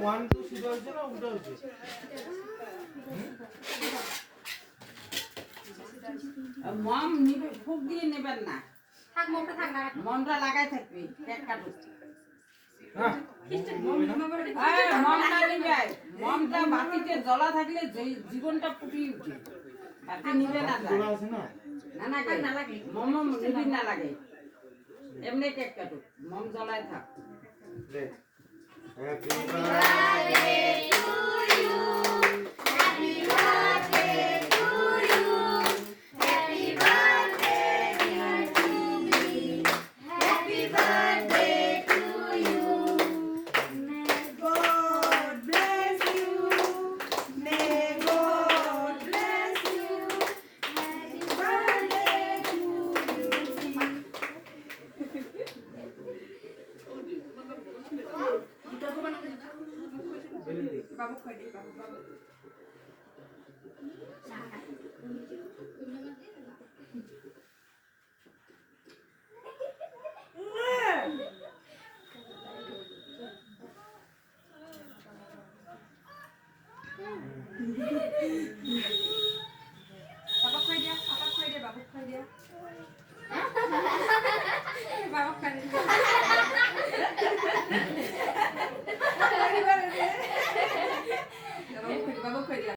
1 2 সিধা হচ্ছে না উল্টো হচ্ছে মম নিবে ফুক দিয়ে নেবেন না থাক মোটা থাক না মমটা লাগাই থাকবি কেক কাটো হ্যাঁ মমটা নিবে মমটা বাতিতে জ্বলা থাকলে জীবনটা ফুটিয়ে উঠে বাতি নিবে না তোলা আছে না না লাগে মম নিবি না লাগে এমনি কেক কাটো মম জ্বলায় থাক রে হ্যাপি বাবু কই দে বাবু বাবু